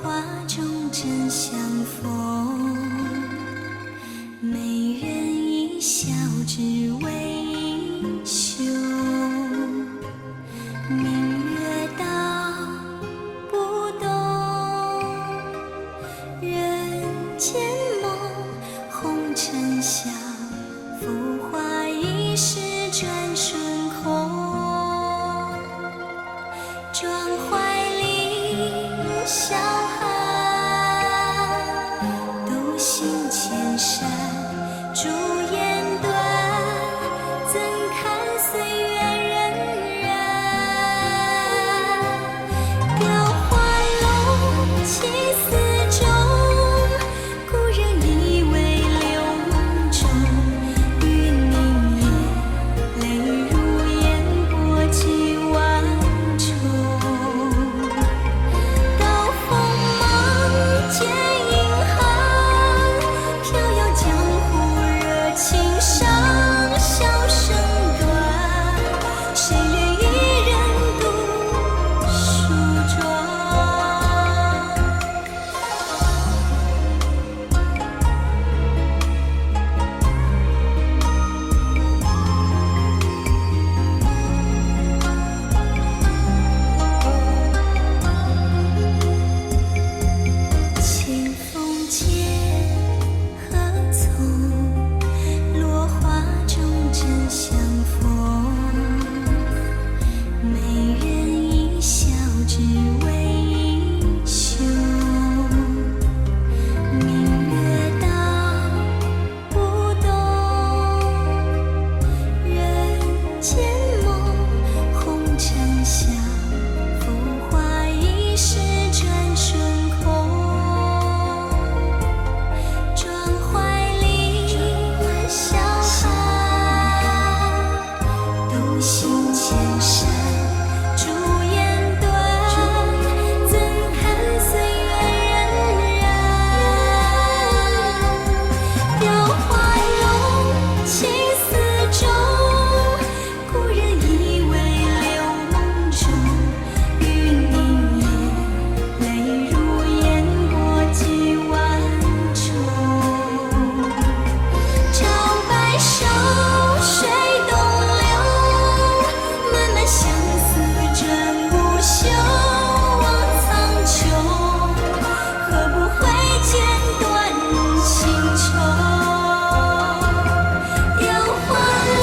花中真相逢，美人一笑只为英雄。明月道不懂，人间梦，红尘笑，浮华一时转瞬空。壮怀里小寒，独行千山朱颜断，怎堪岁月荏苒。雕花笼起丝中，故人已为柳梦中。玉凝噎，泪如烟波几万重。刀锋芒剑影寒，飘摇江湖热情伤，笑声断，谁怜一人独梳妆。清风间，何从？落花中真相逢。美人一笑只为英雄。明月道不懂，人间梦，红尘笑，浮华一时转瞬空。壮怀里小寒，独行千山朱颜断，怎堪岁月荏苒。雕花笼起丝中，故人已为柳梦中。玉凝噎，泪如烟波几万重。照白首水东流，漫漫相思真不休。望苍穹，何不挥剑断情仇。雕花笼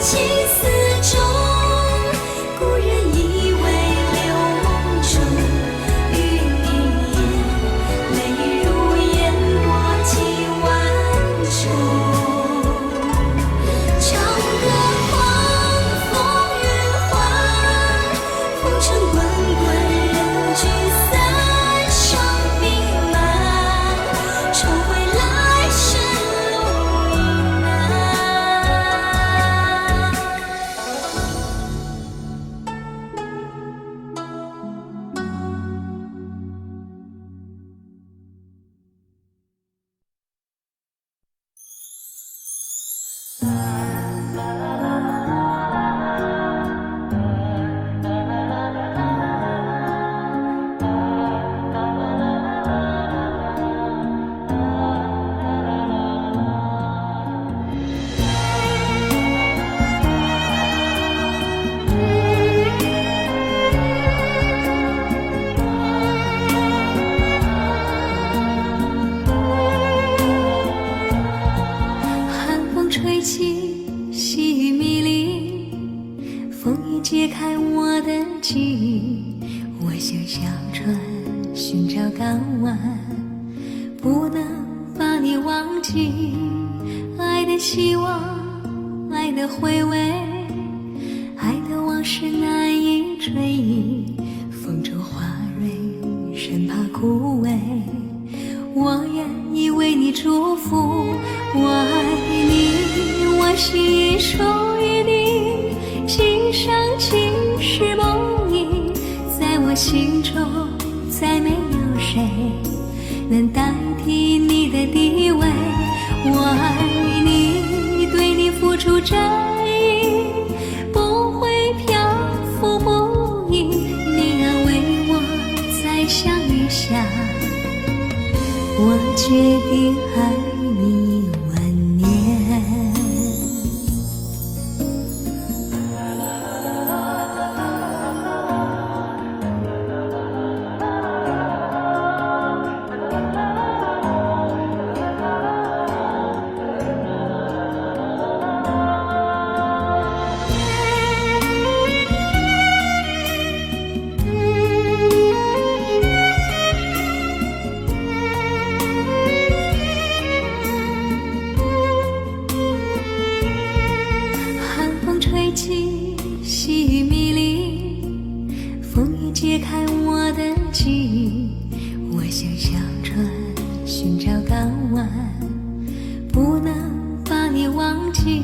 起丝中，故人已为柳梦中。玉凝噎，泪如烟波几万重。长歌狂风云幻，红尘滚滚人聚散，伤弥漫，重回来时路亦难。寒风吹起，细雨迷离，风已揭开我的记忆。我想小船寻找港湾，不能把你忘记。爱的希望，爱的回味，爱的往事难以追忆。风中花蕊，生怕枯萎，我愿意为你祝福。我爱你，我心已属于你，今生今世梦萦，在我心中再没有谁能代替你的地位。我爱你，对你付出真意，不会漂浮不已。你安慰我，再相遇下下，我决定爱你10000年。吹起细雨迷离，风雨揭开我的记忆。我想小船寻找港湾，不能把你忘记。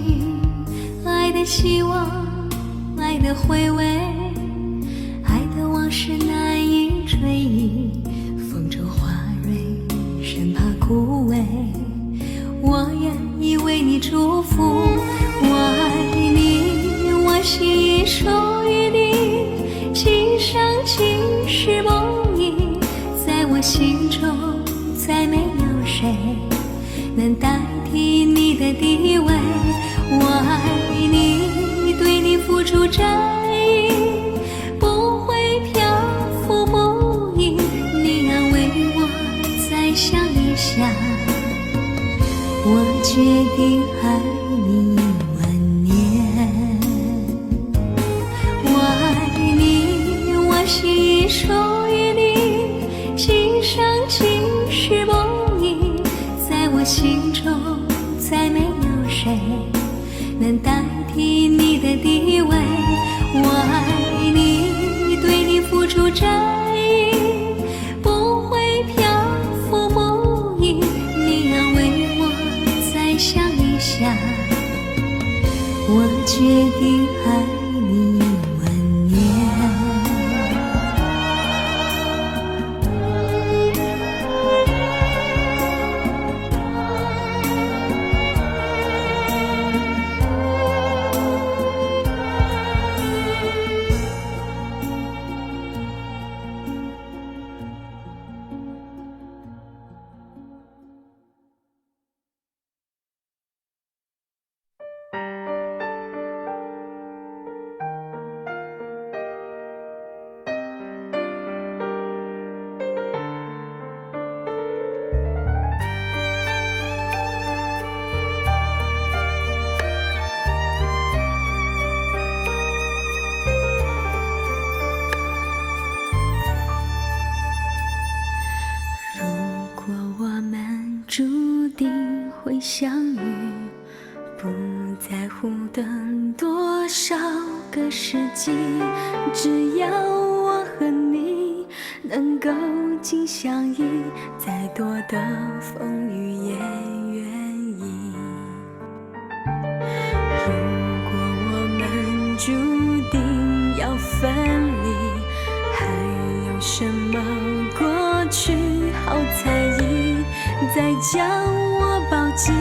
爱的希望，爱的回味，爱的往事难以追忆。风中花蕊，生怕枯萎，我愿意为你祝福。我爱你，我心已属于你，今生今世梦萦，在我心中再没有谁能代替你的地位。我爱你，对你付出真意，不会漂浮不已，你安慰我再想一想，我决定爱你10000年。我爱你，我心已属于你，今生今世梦萦，在我心中再没有谁能代替你的地位。我爱你，对你付出真意，不会漂浮不已，你安慰我再想一想，我决定爱你10000年。注定会相遇，不在乎等多少个世纪，只要我和你能够紧相依，再多的风雨也愿意。如果我们注定要分离，还有什么过去好在意？再将我抱紧，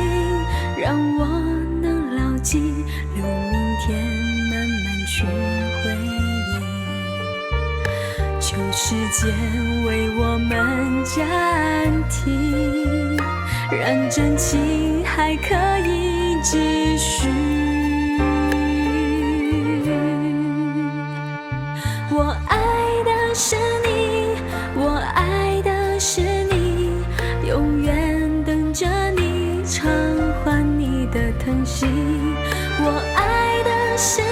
让我能牢记，留明天慢慢去回忆。求时间为我们暂停，让真情还可以继续。我爱的是你，我爱的是你，永远等着你偿还你的疼惜。我爱的是